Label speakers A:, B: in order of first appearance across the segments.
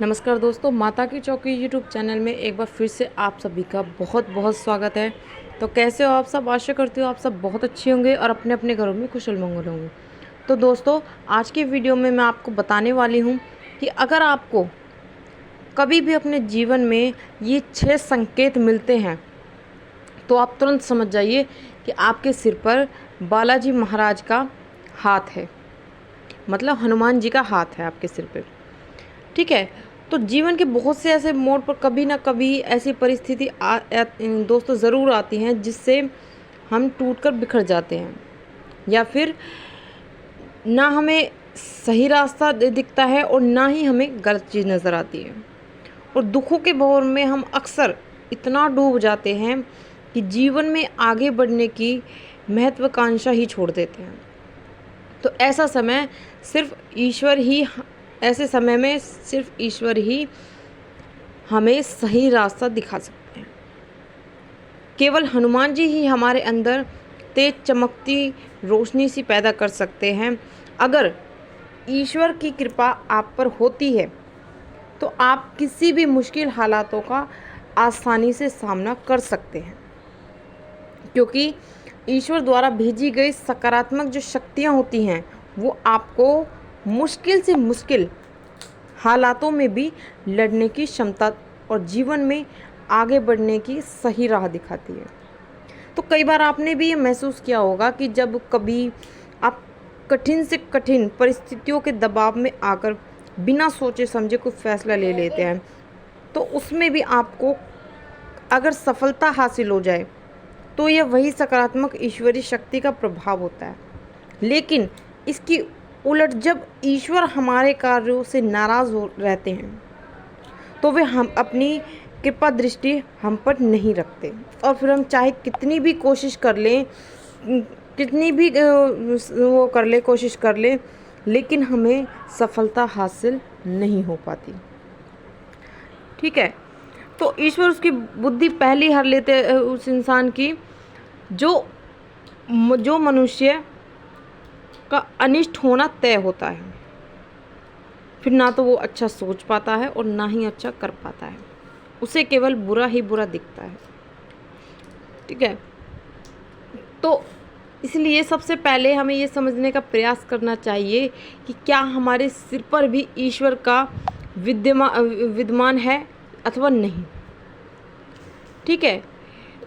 A: नमस्कार दोस्तों, माता की चौकी यूट्यूब चैनल में एक बार फिर से आप सभी का बहुत बहुत स्वागत है। तो कैसे हो आप सब? आशा करती हूँ आप सब बहुत अच्छे होंगे और अपने अपने घरों में कुशल मंगल होंगे। तो दोस्तों, आज की वीडियो में मैं आपको बताने वाली हूँ कि अगर आपको कभी भी अपने जीवन में ये 6 संकेत मिलते हैं तो आप तुरंत समझ जाइए कि आपके सिर पर बालाजी महाराज का हाथ है, मतलब हनुमान जी का हाथ है आपके सिर पर। ठीक है। तो जीवन के बहुत से ऐसे मोड़ पर कभी ना कभी ऐसी परिस्थिति दोस्तों ज़रूर आती हैं जिससे हम टूटकर बिखर जाते हैं, या फिर ना हमें सही रास्ता दिखता है और ना ही हमें गलत चीज़ नज़र आती है। और दुखों के भंवर में हम अक्सर इतना डूब जाते हैं कि जीवन में आगे बढ़ने की महत्वाकांक्षा ही छोड़ देते हैं। तो ऐसे समय में सिर्फ ईश्वर ही हमें सही रास्ता दिखा सकते हैं। केवल हनुमान जी ही हमारे अंदर तेज चमकती रोशनी सी पैदा कर सकते हैं। अगर ईश्वर की कृपा आप पर होती है तो आप किसी भी मुश्किल हालातों का आसानी से सामना कर सकते हैं, क्योंकि ईश्वर द्वारा भेजी गई सकारात्मक जो शक्तियाँ होती हैं वो आपको मुश्किल से मुश्किल हालातों में भी लड़ने की क्षमता और जीवन में आगे बढ़ने की सही राह दिखाती है। तो कई बार आपने भी ये महसूस किया होगा कि जब कभी आप कठिन से कठिन परिस्थितियों के दबाव में आकर बिना सोचे समझे कोई फैसला ले लेते हैं, तो उसमें भी आपको अगर सफलता हासिल हो जाए तो यह वही सकारात्मक ईश्वरीय शक्ति का प्रभाव होता है। लेकिन इसकी उलट जब ईश्वर हमारे कार्यों से नाराज़ हो रहते हैं तो वे हम अपनी कृपा दृष्टि हम पर नहीं रखते, और फिर हम चाहे कितनी भी कोशिश कर लें, कितनी भी कोशिश कर लें, लेकिन हमें सफलता हासिल नहीं हो पाती। ठीक है। तो ईश्वर उसकी बुद्धि पहले हर लेते उस इंसान की जो मनुष्य का अनिष्ट होना तय होता है। फिर ना तो वो अच्छा सोच पाता है और ना ही अच्छा कर पाता है, उसे केवल बुरा ही बुरा दिखता है। ठीक है। तो इसलिए सबसे पहले हमें ये समझने का प्रयास करना चाहिए कि क्या हमारे सिर पर भी ईश्वर का विद्यमान है अथवा नहीं। ठीक है।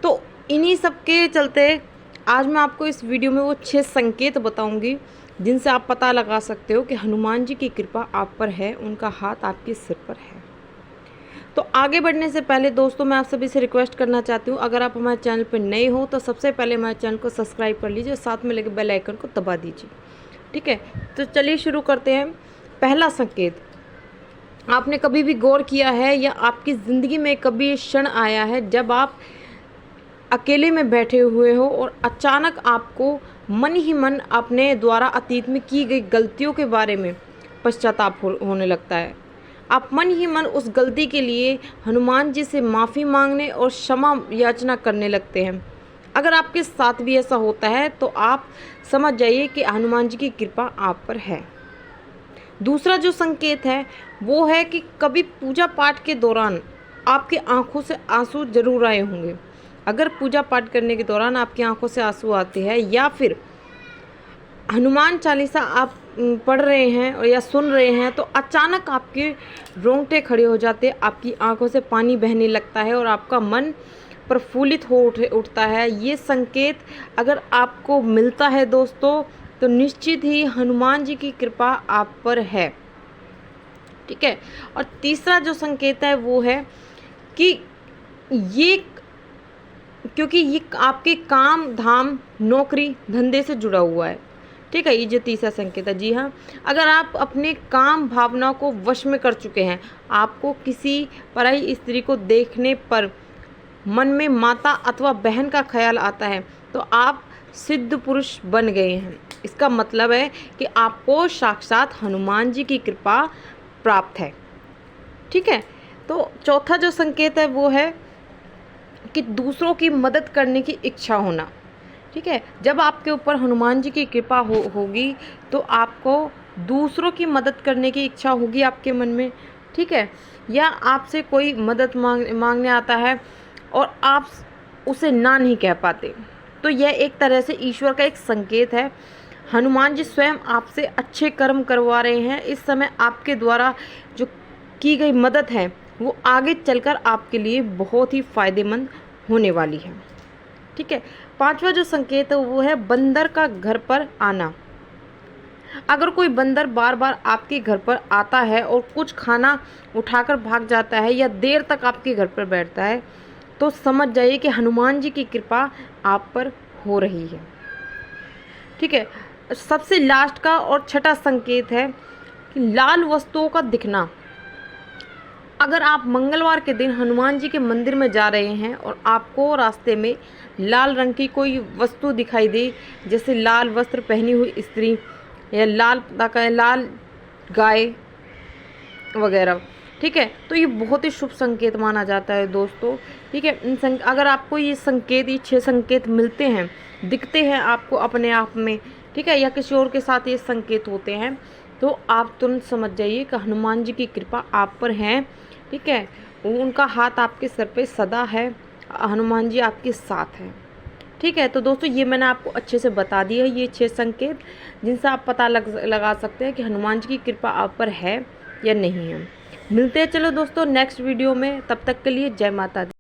A: तो इन्हीं सब के चलते आज मैं आपको इस वीडियो में वो 6 संकेत बताऊंगी जिनसे आप पता लगा सकते हो कि हनुमान जी की कृपा आप पर है, उनका हाथ आपके सिर पर है। तो आगे बढ़ने से पहले दोस्तों, मैं आप सभी से रिक्वेस्ट करना चाहती हूँ, अगर आप हमारे चैनल पर नए हो तो सबसे पहले हमारे चैनल को सब्सक्राइब कर लीजिए और साथ में लगे बेल आइकन को दबा दीजिए। ठीक है। तो चलिए शुरू करते हैं। पहला संकेत, आपने कभी भी गौर किया है या आपकी ज़िंदगी में कभी ये क्षण आया है जब आप अकेले में बैठे हुए हो और अचानक आपको मन ही मन अपने द्वारा अतीत में की गई गलतियों के बारे में पश्चाताप होने लगता है। आप मन ही मन उस गलती के लिए हनुमान जी से माफ़ी मांगने और क्षमा याचना करने लगते हैं। अगर आपके साथ भी ऐसा होता है तो आप समझ जाइए कि हनुमान जी की कृपा आप पर है। दूसरा जो संकेत है वो है कि कभी पूजा पाठ के दौरान आपकी आंखों से आंसू जरूर आए होंगे। अगर पूजा पाठ करने के दौरान आपकी आंखों से आंसू आते हैं या फिर हनुमान चालीसा आप पढ़ रहे हैं और या सुन रहे हैं तो अचानक आपके रोंगटे खड़े हो जाते हैं, आपकी आंखों से पानी बहने लगता है और आपका मन प्रफुल्लित हो उठता है। ये संकेत अगर आपको मिलता है दोस्तों तो निश्चित ही हनुमान जी की कृपा आप पर है। ठीक है। और तीसरा जो संकेत है वो है कि क्योंकि ये आपके काम धाम नौकरी धंधे से जुड़ा हुआ है। ठीक है। ये जो तीसरा संकेत है, जी हाँ, अगर आप अपने काम भावनाओं को वश में कर चुके हैं, आपको किसी पराई स्त्री को देखने पर मन में माता अथवा बहन का ख्याल आता है तो आप सिद्ध पुरुष बन गए हैं। इसका मतलब है कि आपको साक्षात हनुमान जी की कृपा प्राप्त है। ठीक है। तो चौथा जो संकेत है वो है कि दूसरों की मदद करने की इच्छा होना। ठीक है। जब आपके ऊपर हनुमान जी की कृपा होगी तो आपको दूसरों की मदद करने की इच्छा होगी आपके मन में, ठीक है, या आपसे कोई मदद मांगने आता है और आप उसे ना नहीं कह पाते, तो यह एक तरह से ईश्वर का एक संकेत है। हनुमान जी स्वयं आपसे अच्छे कर्म करवा रहे हैं। इस समय आपके द्वारा जो की गई मदद है वो आगे चलकर आपके लिए बहुत ही फायदेमंद होने वाली है। ठीक है, पांचवा जो संकेत है वो है बंदर का घर पर आना। अगर कोई बंदर बार बार आपके घर पर आता है और कुछ खाना उठाकर भाग जाता है या देर तक आपके घर पर बैठता है, तो समझ जाइए कि हनुमान जी की कृपा आप पर हो रही है। ठीक है, सबसे लास्ट का और छठा संकेत है कि लाल वस्तुओं का दिखना। अगर आप मंगलवार के दिन हनुमान जी के मंदिर में जा रहे हैं और आपको रास्ते में लाल रंग की कोई वस्तु दिखाई दे, जैसे लाल वस्त्र पहनी हुई स्त्री या लाल गाय वगैरह, ठीक है, तो ये बहुत ही शुभ संकेत माना जाता है दोस्तों। ठीक है, अगर आपको ये संकेत, ये 6 संकेत मिलते हैं, दिखते हैं आपको अपने आप में, ठीक है, या किसी और के साथ ये संकेत होते हैं, तो आप तुरंत समझ जाइए कि हनुमान जी की कृपा आप पर है। ठीक है, उनका हाथ आपके सर पे सदा है, हनुमान जी आपके साथ हैं। ठीक है, तो दोस्तों ये मैंने आपको अच्छे से बता दिया है, ये 6 संकेत जिनसे आप पता लगा सकते हैं कि हनुमान जी की कृपा आप पर है या नहीं है। मिलते हैं चलो दोस्तों नेक्स्ट वीडियो में, तब तक के लिए जय माता दी।